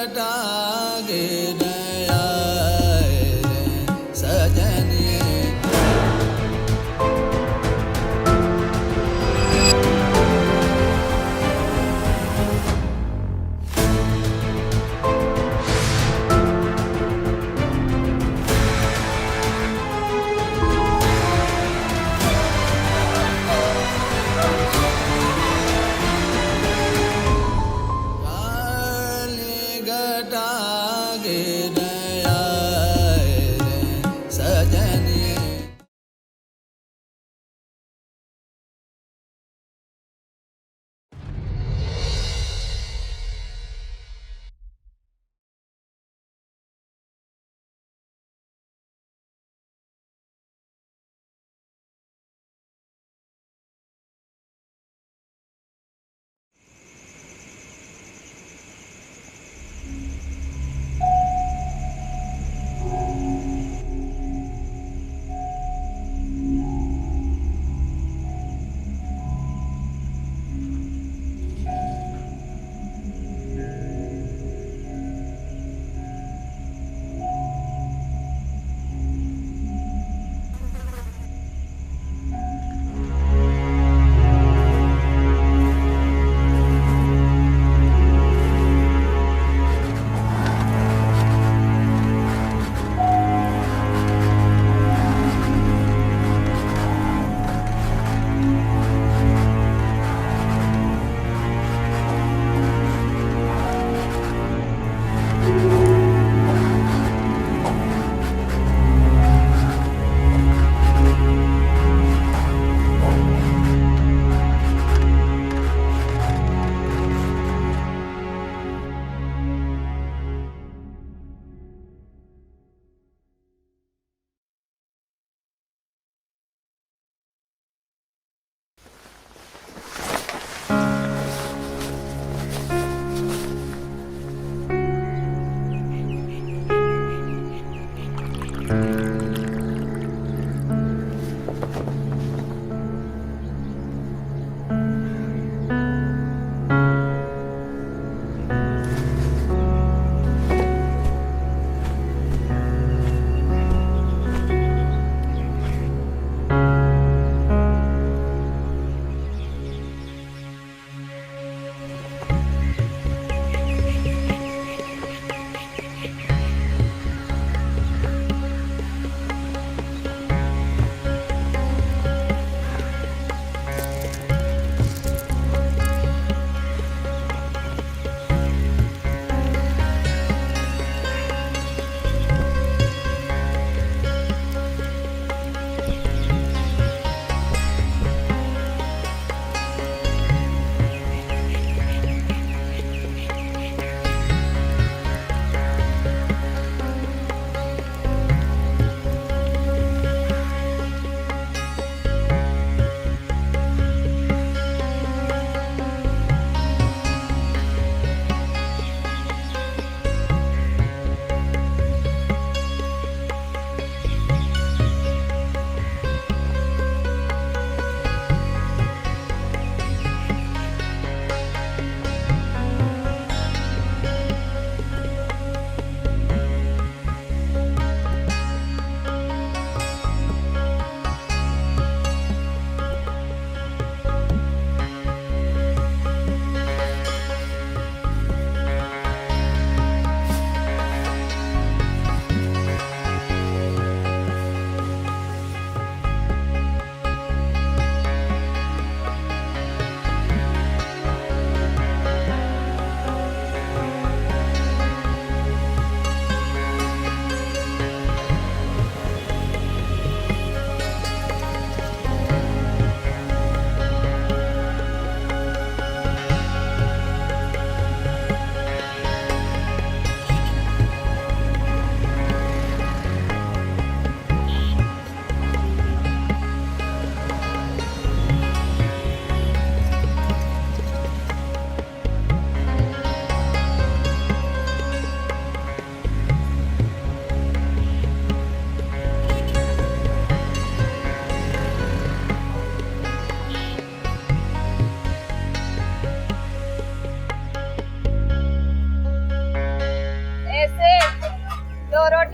घटा गिर आए सजनी घटा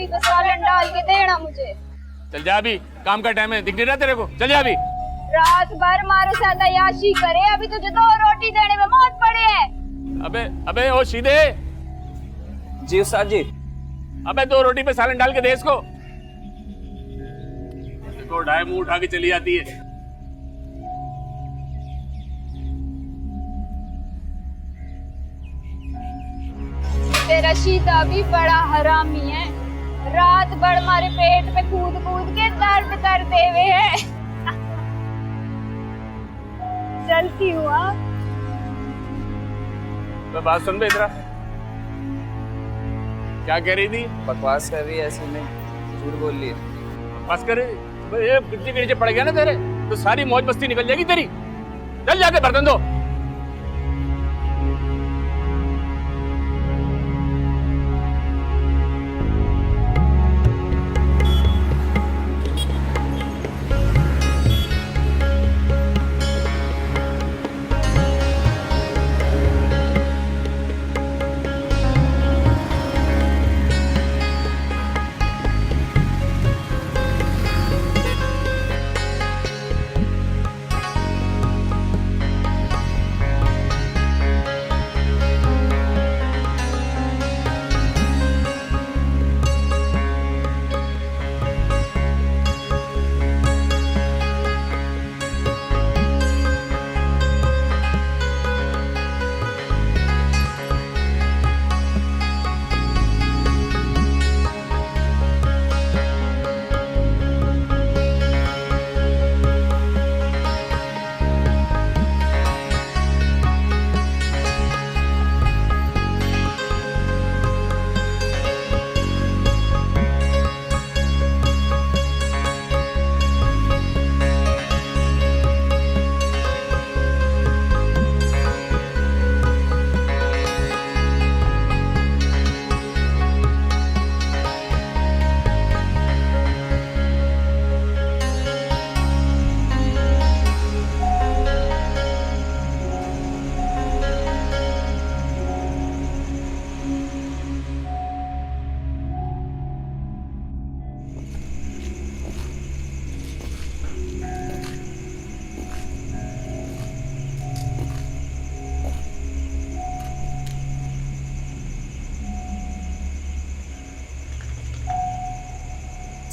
रोटी पे सालन डाल के देना मुझे। चल जा अभी, काम का टाइम है, दिख नहीं रहा तेरे को? चल जा अभी। रात भर हमारे साथ अय्याशी करे, अभी तुझे 2 रोटी देने में मौत पड़े है। अबे अबे ओ सीधे। जी उस्ताद जी। अबे 2 रोटी पे सालन डाल के दे इसको। देखो ढाई मुंह उठा के चली जाती है। तेरा शीता भी बड़ा हरामी है, रात भर हमारे पेट पे कूद कूद के दर्द करते हुए है। चलती हुआ तो बात सुन बे इधर। क्या कह रही थी? बकवास कर रही है, ऐसे में झूठ बोल रही है। बस कर, ये गिट्टी के नीचे पड़ गया ना तेरे तो सारी मौज मस्ती निकल जाएगी तेरी। चल जाके बर्तन दो।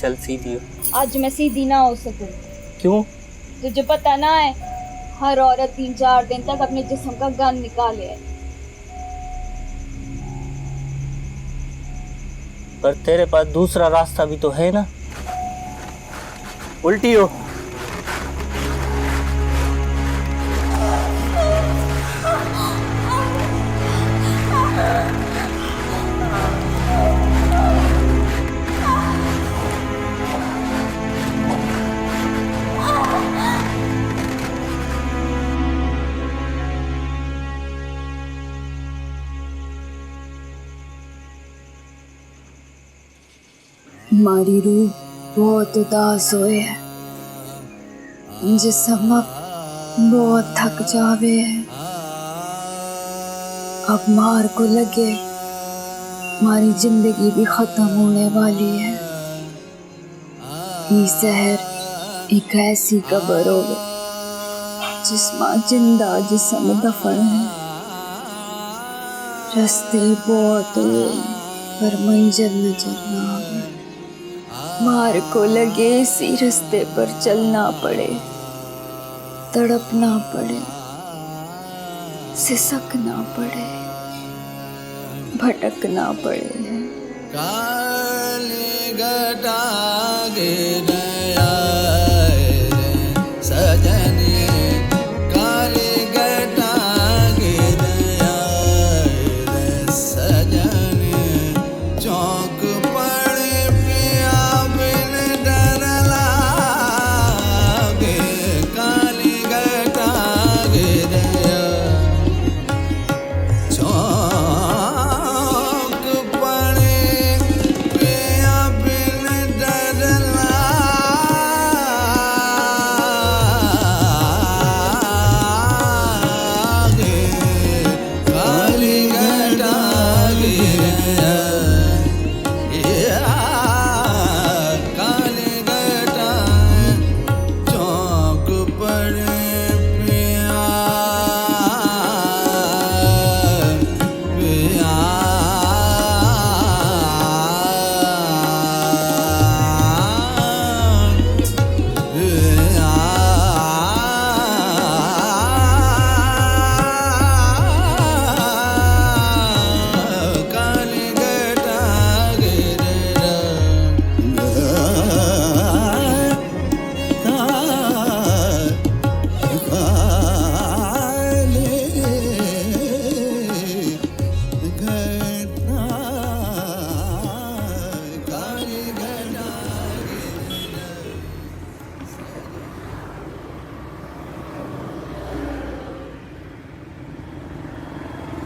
चल सीधी हो। आज मैं सीधी ना हो सकूं। क्यों? तुझे पता ना है, हर औरत 3-4 दिन तक अपने जिस्म का गंद निकाले है। पर तेरे पास दूसरा रास्ता भी तो है ना। उल्टी हो। हमारी रूह बहुत उदास होए है, जिस्म अब बहुत थक जावे है। अब मार को लगे हमारी जिंदगी भी खत्म होने वाली है। ये शहर एक ऐसी कब्र होवे जिसमें जिंदा जिस्म दफन है। रास्ते बहुत हुए पर मंजिल नजर ना आवे। मार को लगे इसी रास्ते पर चलना पड़े, तड़पना पड़े, सिसकना पड़े, भटकना पड़े। काली घटा गिरया सजनी, काली घटा गिरया सजनी, चौक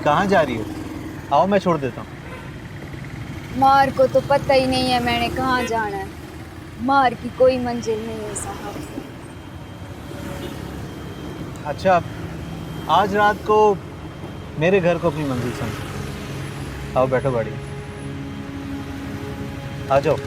कहाँ जा रही हो? आओ मैं छोड़ देता हूँ। मार को तो पता ही नहीं है मैंने कहाँ जाना है। मार की कोई मंजिल नहीं है साहब। अच्छा, आज रात को मेरे घर को अपनी मंजिल समझो। आओ बैठो गाड़ी में। आ जाओ।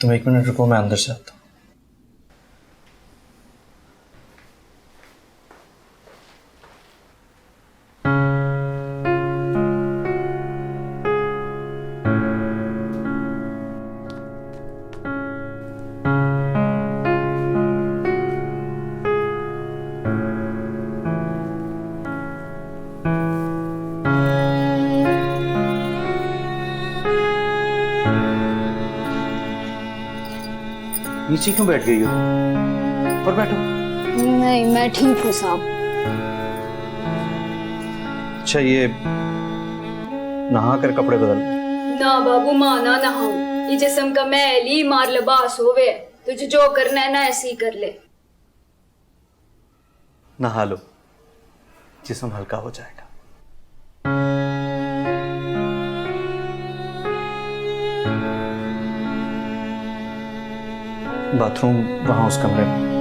तुम 1 मिनट रुको, मैं अंदर से आता हूँ। नीचे क्यों बैठ गई हो तुम? और बैठो। नहीं, मैं ठीक हूँ साहब। अच्छा, ये नहा कर कपड़े बदल। ना बाबू माँ ना नहाऊं। ये जिस्म का मैल ही मार लिबास होवे। तुझे जो करना है ना ऐसे ही कर ले। नहा लो, जिस्म हल्का हो जाएगा। बाथरूम वहां उस कमरे में।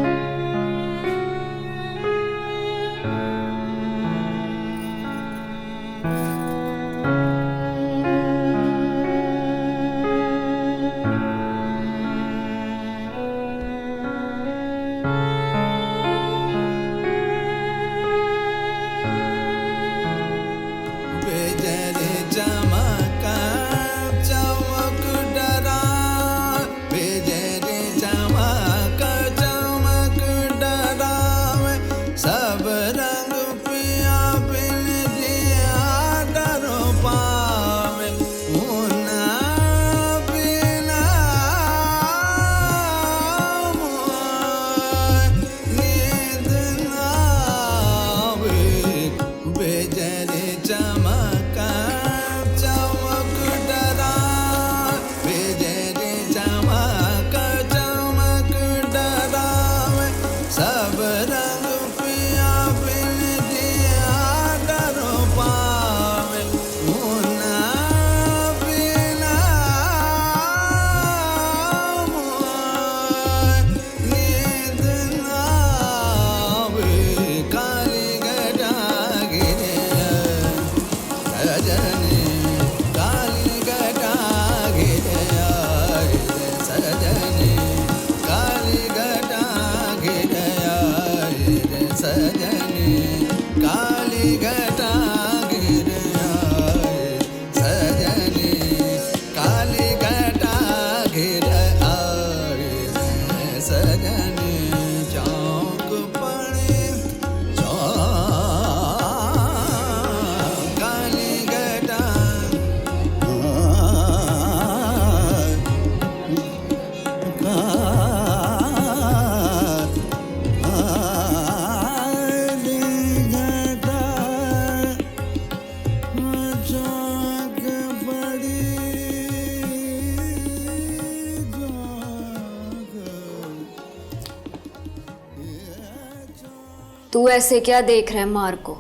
तू ऐसे क्या देख रहा है मार को?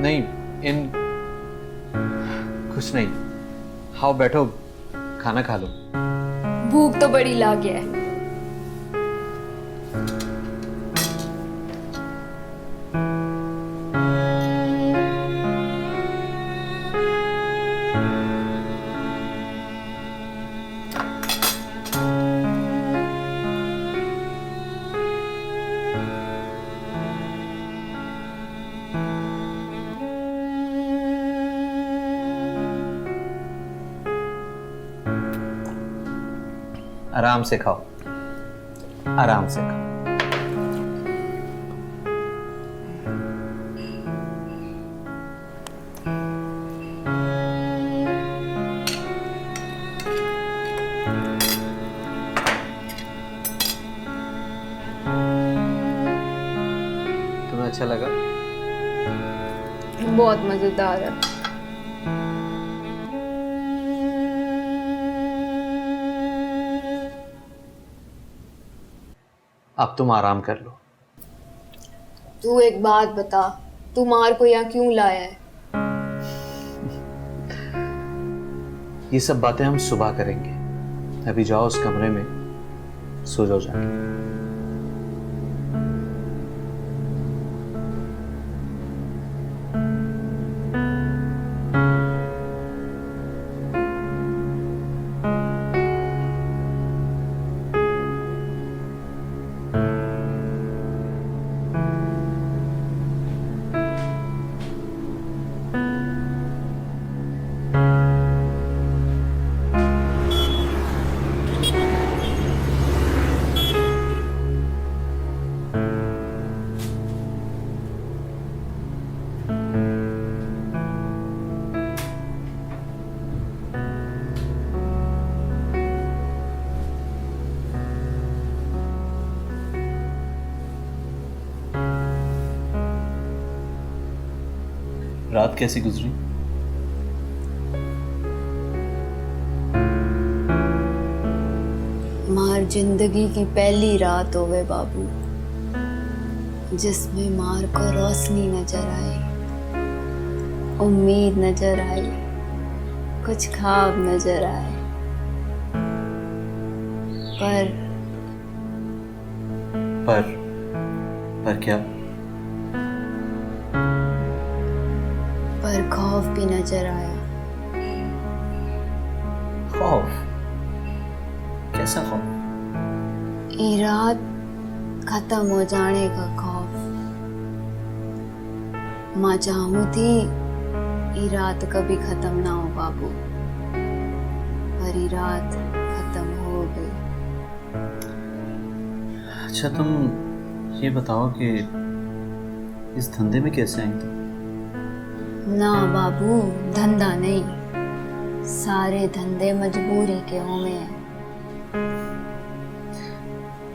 नहीं, इन कुछ नहीं। आओ बैठो, खाना खा लो। भूख तो बड़ी लाग गया है। आराम से खाओ, आराम से खाओ। तुम्हें अच्छा लगा? बहुत मजेदार है। अब तुम आराम कर लो। तू एक बात बता, तू मार को यहाँ क्यों लाया है? ये सब बातें हम सुबह करेंगे। अभी जाओ उस कमरे में, सो जाओ जाके। रात कैसी गुजरी? मार जिंदगी की पहली रात होवे बाबू, जिसमें मार को रोशनी नजर आई, उम्मीद नजर आई, कुछ ख्वाब नजर आए। पर क्या? पर खौफ भी नजर आया। खौफ? कैसा खौफ? ये रात खत्म हो जाने का खौफ। माँ चाहूं थी ये रात कभी खत्म ना हो बाबू, पर ये रात खत्म हो गई। अच्छा, तुम ये बताओ कि इस धंधे में कैसे आई तुम? ना बाबू, धंधा नहीं, सारे धंधे मजबूरी के होवे हैं।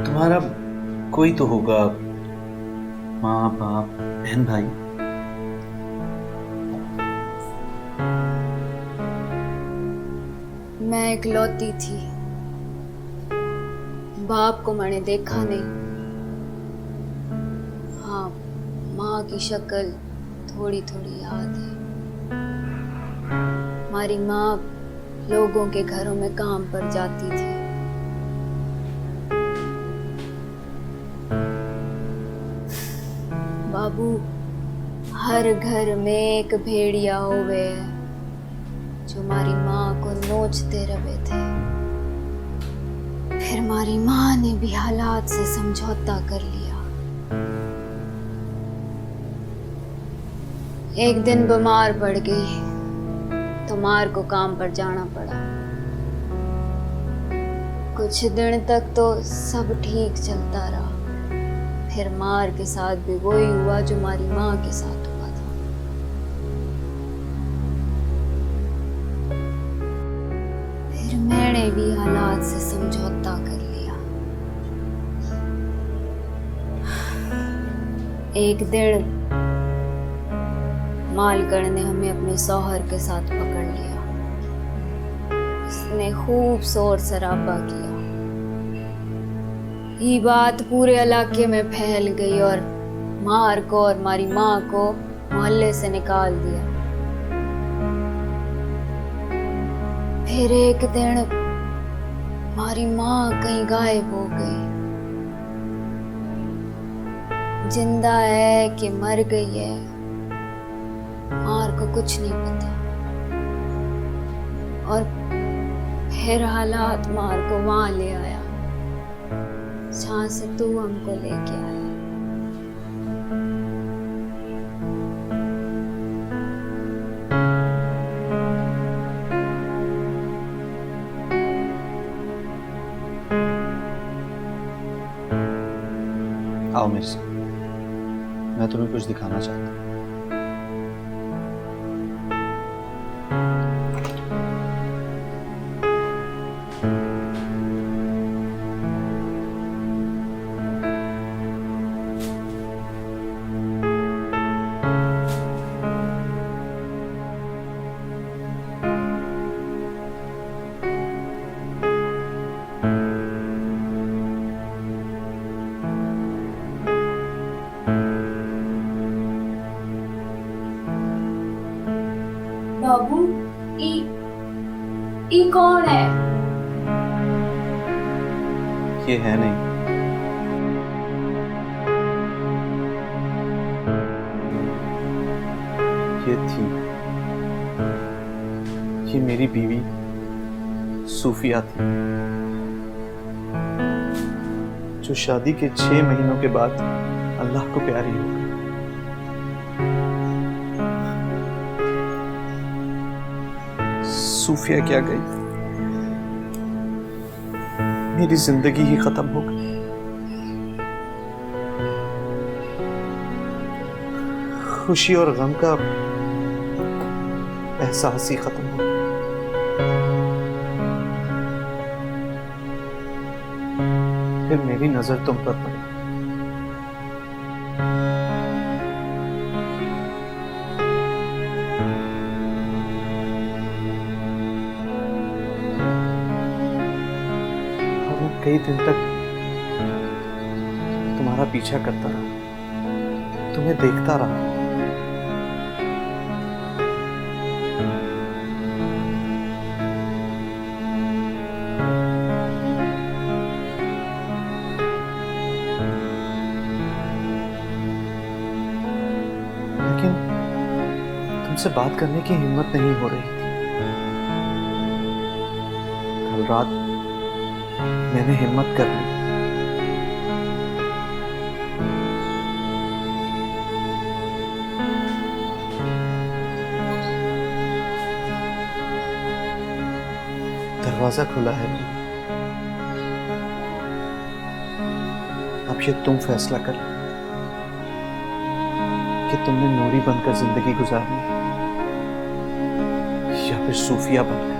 तुम्हारा कोई तो होगा, माँ बाप बहन भाई। मैं इकलौती थी, बाप को मैंने देखा नहीं। हाँ, माँ की शक्ल थोड़ी थोड़ी याद है। हमारी माँ लोगों के घरों में काम पर जाती थी। बाबू, हर घर में एक भेड़िया होवे है जो हमारी माँ को नोचते रहे थे। फिर हमारी माँ ने भी हालात से समझौता कर लिया। एक दिन बीमार पड़ गई तो मार को काम पर जाना पड़ा। कुछ दिन तक तो सब ठीक चलता रहा। फिर मार के साथ भी वही हुआ जो हमारी माँ के साथ हुआ था। फिर मैंने भी हालात से समझौता कर लिया। एक दिन मालकड़ ने हमें अपने शौहर के साथ पकड़ लिया। उसने खूब शोर शराबा किया। ये बात पूरे इलाके में फैल गई और मार को और हमारी माँ को मोहल्ले से निकाल दिया। फिर एक दिन हमारी माँ कहीं गायब हो गई। जिंदा है कि मर गई है मार को कुछ नहीं पता। और फिर हालात मार को वहां ले आया जहां से तू हमको लेके आया। आओ मेरे साथ, मैं तुम्हें कुछ दिखाना चाहता हूँ। बाबू, ई कौन है? ये है नहीं, ये थी। ये मेरी बीवी सूफिया थी, जो शादी के 6 महीनों के बाद अल्लाह को प्यारी हो गई। सूफिया क्या गई, मेरी जिंदगी ही खत्म हो गई। खुशी और गम का एहसास ही खत्म हो गया। फिर मेरी नजर तुम पर पड़ी। कई दिन तक तुम्हारा पीछा करता रहा, तुम्हें देखता रहा। लेकिन तुमसे बात करने की हिम्मत नहीं हो रही थी। कल रात मैंने हिम्मत कर ली। दरवाजा खुला है। अब ये तुम फैसला कर कि तुमने नूरी बनकर जिंदगी गुजारनी या फिर सूफिया बनकर।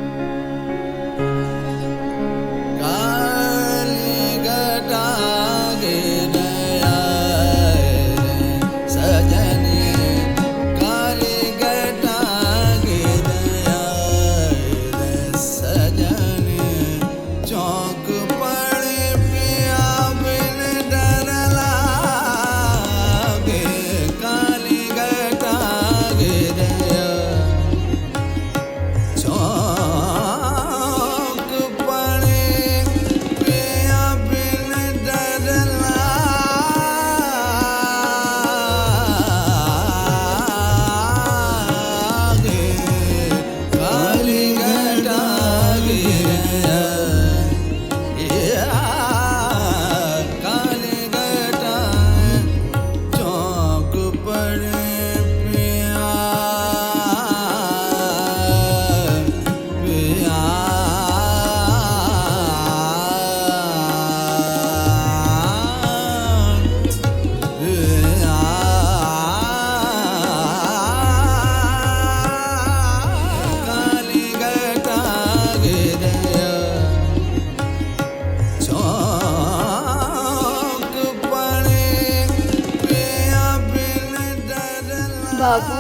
बाबू,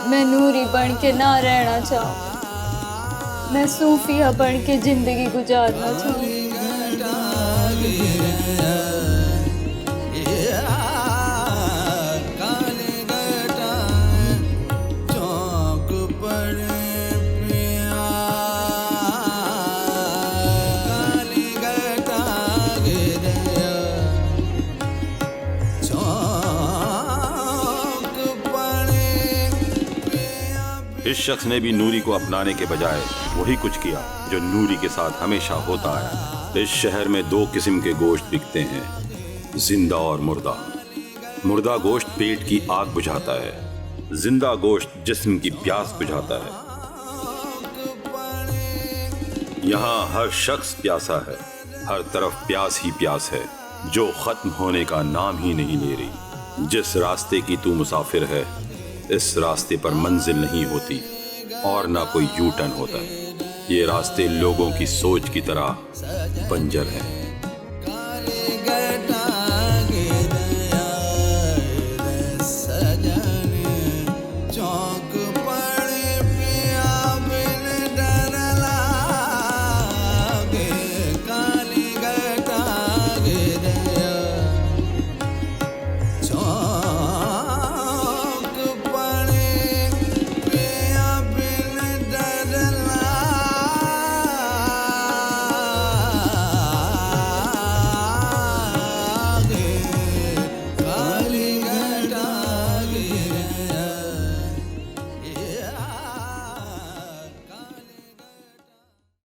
मैं नूरी बन के ना रहना चाहूँ, मैं सूफिया बन के जिंदगी गुजारना चाहूँ। इस शख्स ने भी नूरी को अपनाने के बजाय वही कुछ किया जो नूरी के साथ हमेशा होता है। इस शहर में दो किस्म के गोश्त बिकते हैं, जिंदा और मुर्दा। मुर्दा गोश्त पेट की आग बुझाता है, जिंदा गोश्त जिस्म की प्यास बुझाता है। यहाँ हर शख्स प्यासा है, हर तरफ प्यास ही प्यास है जो खत्म होने का नाम ही नहीं ले रही। जिस रास्ते की तू मुसाफिर है, इस रास्ते पर मंजिल नहीं होती और ना कोई यू टर्न होता है। ये रास्ते लोगों की सोच की तरह बंजर हैं।